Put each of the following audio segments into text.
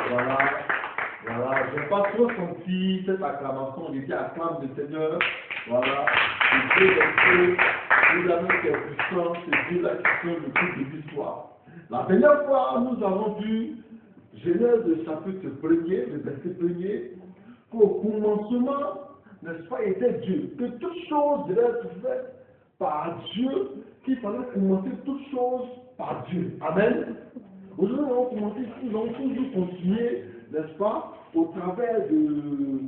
Voilà. Voilà. Je n'ai pas trop senti cette acclamation. Il dit acclame le Seigneur. Voilà. Et Dieu est Dieu. Nous avons qui est puissant. C'est Dieu là qui fait le tout de l'histoire. La dernière fois, nous avons vu Genèse le chapitre 1er, le verset 1er, qu'au commencement, n'est-ce pas, était Dieu. Que toutes choses devaient être faites par Dieu, qu'il fallait commencer toutes choses par Dieu. Amen. Aujourd'hui, nous allons commencer, nous allons toujours continuer, n'est-ce pas, au travers de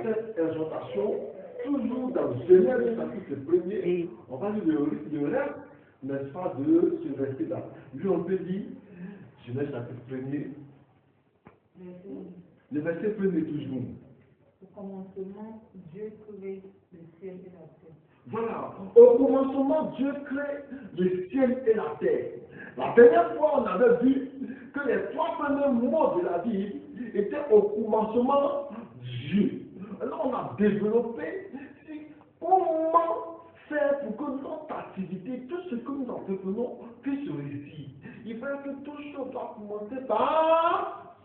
cette exhortation, toujours dans Genèse le chapitre 1er, on va dire le reste, n'est-ce pas, de ce verset-là. Lui, on peut dire, Genèse chapitre 1er, le verset 1er toujours. Au commencement, Dieu crée le ciel et la terre. Voilà. Au commencement, Dieu crée le ciel et la terre. La dernière fois, on avait vu que les 3 premiers mots de la Bible étaient au commencement Dieu. Alors, on a développé comment faire pour que notre activité, tout ce que nous entreprenons, puisse réussir. Il faut que toute chose doit commencer par.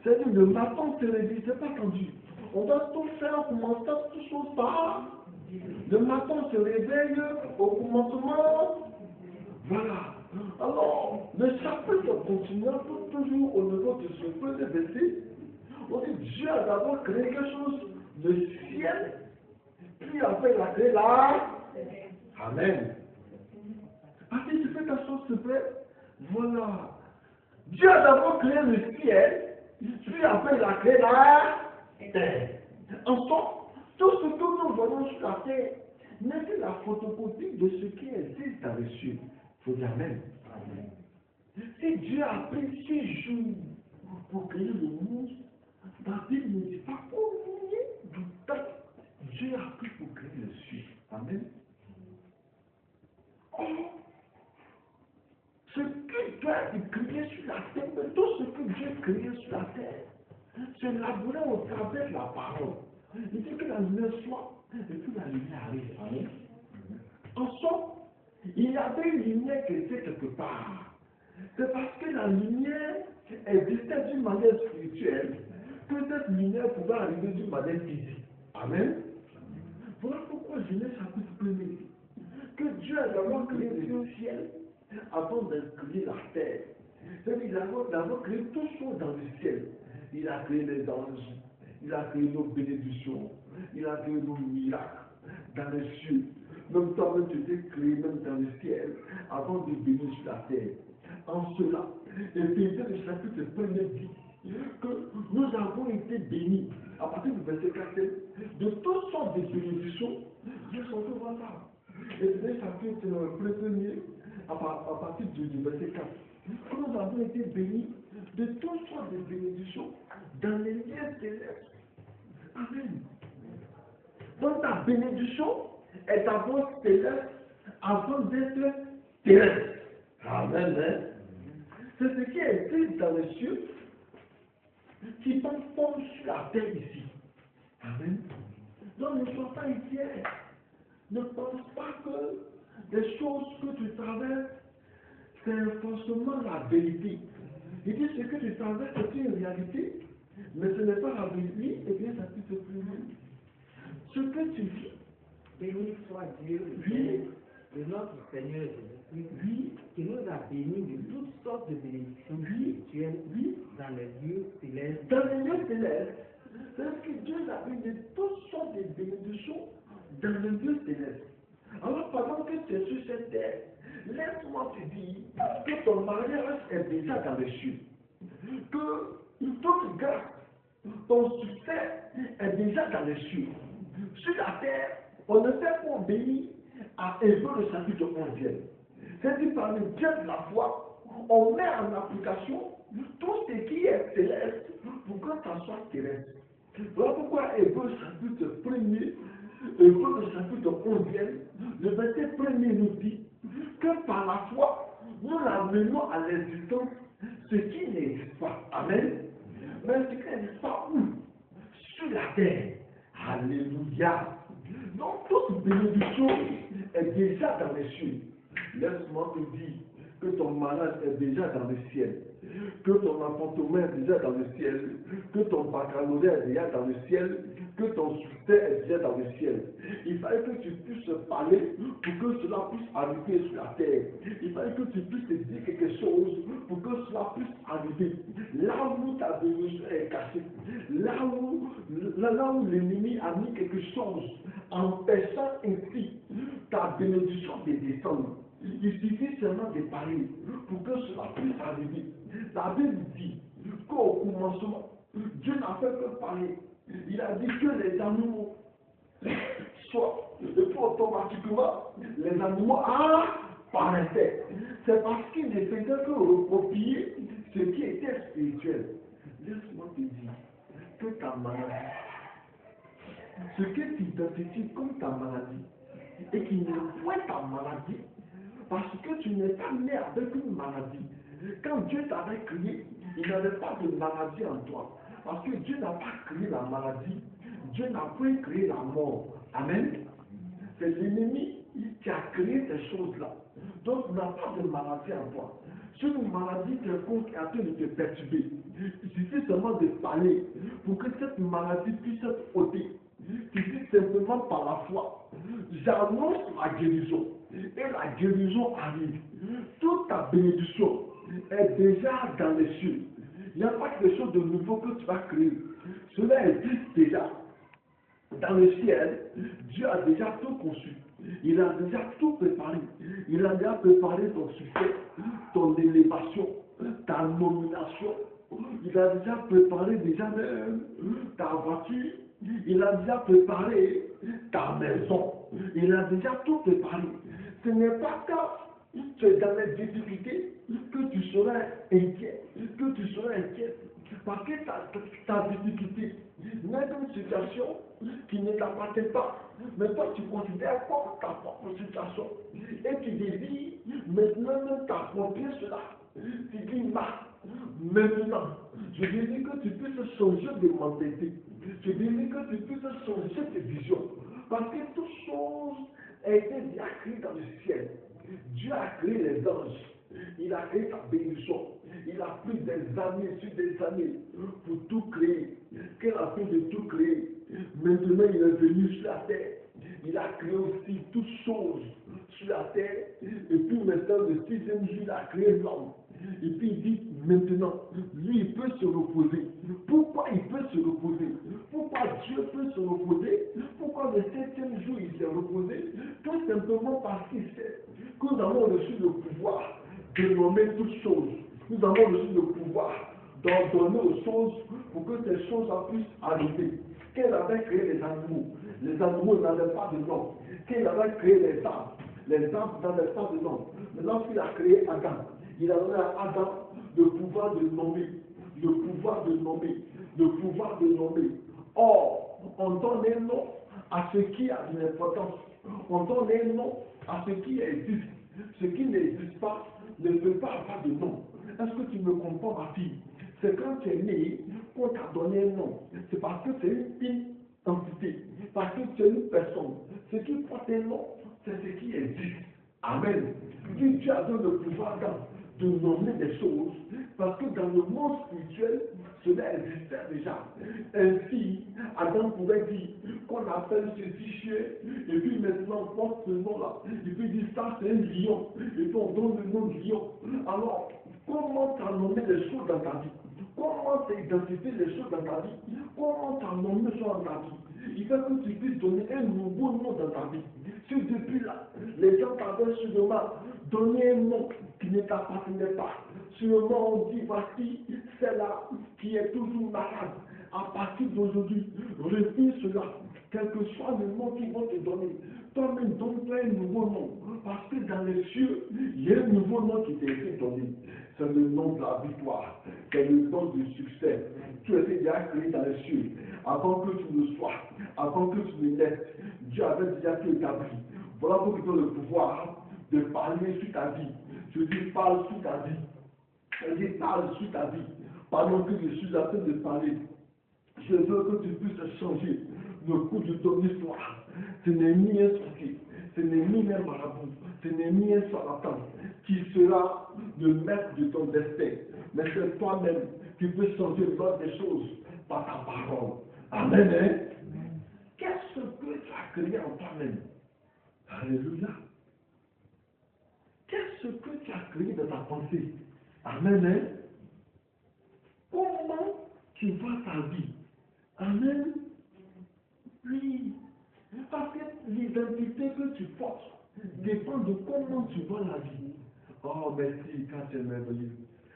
C'est-à-dire, le matin se réveille, c'est pas tendu. On doit tout faire en commençant toutes choses par. Le matin se réveille au commencement. Voilà. Alors, le chapitre continue toujours au niveau de ce premier verset. On dit Dieu a d'abord créé quelque chose, le ciel, puis après il a créé la. Amen. Parce que tu fais ta chose, s'il te plaît. Voilà. Dieu a d'abord créé le ciel, puis après il a créé la terre. En somme, tout ce que nous voyons sur la terre n'est que la photocopie de ce qui existe dans les cieux. Il faut dire Amen. Si Dieu a pris 6 jours pour créer le monde, la Bible ne dit pas combien du temps Dieu a pris pour créer le ciel. Amen. Oh, ce que Dieu a créé sur la terre, mais tout ce que Dieu a créé sur la terre, c'est élaboré au travers de la parole. Il dit que la lumière soit, et puis la lumière arrive. Amen. En somme, il y avait une lumière qui était quelque part. C'est parce que la lumière existait d'une manière spirituelle que cette lumière pouvait arriver d'une manière physique. Amen. Voilà pourquoi Genèse chapitre 1er que Dieu a d'abord créé le ciel avant de créer la terre. C'est-à-dire qu'il a d'abord créé toutes choses dans le ciel. Il a créé les anges, il a créé nos bénédictions, il a créé nos miracles dans les cieux. Même toi-même, tu étais créé même dans le ciel avant de venir sur la terre. En cela, Éphésiens le chapitre 1er dit que nous avons été bénis, à partir du verset 4, de toutes sortes de bénédictions. Dieu s'en fait voir ça. Éphésiens chapitre 1er, à partir du verset 4, que nous avons été bénis de toutes sortes de bénédictions dans les lieux célestes. Amen. Donc ta bénédiction est d'abord céleste avant d'être terrestre. Amen. Hein? C'est ce qui existe dans les cieux qui prend forme sur la terre ici. Amen. Donc ne sois pas inquiet. Ne pense pas que les choses que tu traverses, c'est forcément la vérité. Il dit ce que tu traverses, c'est une réalité, mais ce n'est pas la vérité, et bien ça peut te prouver. Ce que tu vis, béni soit Dieu, oui, de notre Seigneur Jésus-Christ, oui, qui nous a bénis de toutes sortes de bénédictions spirituelles oui, dans les lieux célestes. dans les lieux célestes, c'est que Dieu a eu de toutes sortes de bénédictions dans les lieux célestes. Alors pendant que tu es sur cette terre, laisse-moi te dire que ton mariage est déjà dans les cieux. Que toute grâce, ton succès est déjà dans les cieux. Sur la terre, on ne fait pas obéir à Hébreux le chapitre 11e. C'est-à-dire par le biais de la foi, on met en application tout ce qui est céleste pour que ça soit terrestre. Voilà pourquoi Hébreux chapitre 1er, Hébreux le chapitre 11e, le verset 1er nous dit que par la foi, nous l'amenons à l'existence ce qui n'existe pas. Amen. Mais ce qui n'existe pas où? Sur la terre. Alléluia. Donc toute bénédiction est déjà dans les cieux. Laisse-moi te dire que ton malade est déjà dans le ciel. que ton appartement est déjà dans le ciel, que ton baccalauréat est déjà dans le ciel, que ton succès est déjà dans le ciel. Il fallait que tu puisses parler pour que cela puisse arriver sur la terre. Il fallait que tu puisses te dire quelque chose pour que cela puisse arriver. Là où ta bénédiction est cachée, là où l'ennemi a mis quelque chose, empêchant ainsi ta bénédiction de descendre. Il suffit seulement de parler pour que cela puisse arriver. La Bible dit qu'au commencement, Dieu n'a fait que parler. Il a dit que les animaux soient, et puis automatiquement, les animaux apparaissaient. C'est parce qu'il ne faisait que recopier ce qui était spirituel. Laisse-moi te dire que ta maladie, ce que tu identifies comme ta maladie, et qui n'est point ta maladie, parce que tu n'es pas né avec une maladie. Quand Dieu t'avait créé, il n'avait pas de maladie en toi. Parce que Dieu n'a pas créé la maladie. Dieu n'a point créé la mort. Amen. C'est l'ennemi qui a créé ces choses-là. Donc, tu n'as pas de maladie en toi. C'est une maladie quelconque qui a train de te perturber. Il suffit seulement de parler pour que cette maladie puisse être ôtée. Tu dis simplement par la foi. J'annonce la guérison. Et la guérison arrive. Toute ta bénédiction est déjà dans les cieux. Il n'y a pas quelque chose de nouveau que tu vas créer. Cela existe déjà. Dans le ciel, Dieu a déjà tout conçu. Il a déjà tout préparé. Il a déjà préparé ton succès, ton élévation, ta nomination. Il a déjà préparé déjà même ta voiture. Il a déjà préparé ta maison. Il a déjà tout préparé. Ce n'est pas quand tu es dans les difficultés que tu seras inquiet, parce que ta difficulté n'est qu'une situation qui ne t'appartient pas, mais toi tu considères comme ta propre situation, et tu désires maintenant même t'approprier cela. Tu dis, maintenant, je désire que tu puisses changer de mentalité, je désire que tu puisses changer de vision, parce que toute chose a été déjà créée dans le ciel. Dieu a créé les anges. Il a créé ta bénédiction. Il a pris des années sur des années pour tout créer. Qu'il a fait de tout créer. Maintenant, il est venu sur la terre. Il a créé aussi toutes choses sur la terre. Et puis maintenant, le sixième jour, il a créé l'homme. Et puis il dit maintenant, lui, il peut se reposer. Pourquoi il peut se reposer? Pourquoi Dieu peut se reposer? Pourquoi le septième jour il s'est reposé? Tout simplement parce qu'il sait que nous avons reçu le pouvoir de nommer toutes choses. Nous avons reçu le pouvoir d'ordonner aux choses pour que ces choses puissent arriver. Qu'elle avait créé les animaux n'avaient pas de nom. Qu'elle avait créé les arbres n'avaient pas de nom. Mais lorsqu'il a créé Adam, il a donné à Adam le pouvoir de nommer, le pouvoir de nommer, le pouvoir de nommer. Or, on donne un nom à ce qui a de l'importance. On donne un nom à ce qui existe. Ce qui n'existe pas ne peut pas avoir de nom. Est-ce que tu me comprends, ma fille? C'est quand tu es né qu'on t'a donné un nom. C'est parce que c'est une entité, parce que c'est une personne. Ce qui porte un nom, c'est ce qui existe. Amen. Dieu a donné le pouvoir de nommer des choses, parce que dans le monde spirituel, cela existait déjà. Ainsi, Adam pouvait dire qu'on appelle ceci chien, et puis maintenant on porte ce nom-là, et puis il dit ça c'est un lion, et puis on donne le nom de lion. Alors, comment tu as nommé les choses dans ta vie? Comment tu as identifié les choses dans ta vie? Comment tu as nommé les choses dans ta vie? Il faut que tu puisses donner un nouveau nom dans ta vie. Si depuis là, les gens t'avaient sûrement donné un nom qui ne t'appartenait pas, sûrement on dit voici celle-là qui est toujours malade. À partir d'aujourd'hui, refuse cela, quel que soit le nom qu'ils vont te donner. Toi-même, donne-toi un nouveau nom. Parce que dans les cieux, il y a un nouveau nom qui t'a été donné. C'est le nom de la victoire. C'est le nom du succès. Tu étais déjà créé dans les cieux. Avant que tu ne sois, avant que tu ne naisses, Dieu avait déjà tout établi. Voilà pourquoi tu as le pouvoir de parler sur ta vie. Je dis parle sur ta vie. Je dis parle sur ta vie. Pendant que je suis en train de parler, je veux que tu puisses changer le cours de ton histoire. Ce n'est ni un sorcier, ce n'est ni un marabout, ce n'est ni un charlatan qui sera le maître de ton destin. mais c'est toi-même qui peux changer l'ordre des choses par ta parole. Amen. Hein? Qu'est-ce que tu as créé en toi-même? Alléluia. Qu'est-ce que tu as créé dans ta pensée? Amen. Hein? Comment tu vois ta vie? Amen. Oui. Parce que l'identité que tu portes dépend de comment tu vois la vie. Oh, merci, quand tu es merveilleux.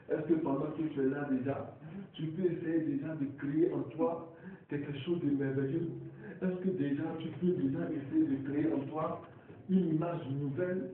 Est-ce que pendant que tu es là déjà, tu peux essayer déjà de créer en toi quelque chose de merveilleux? Est-ce que déjà tu peux déjà essayer de créer en toi une image nouvelle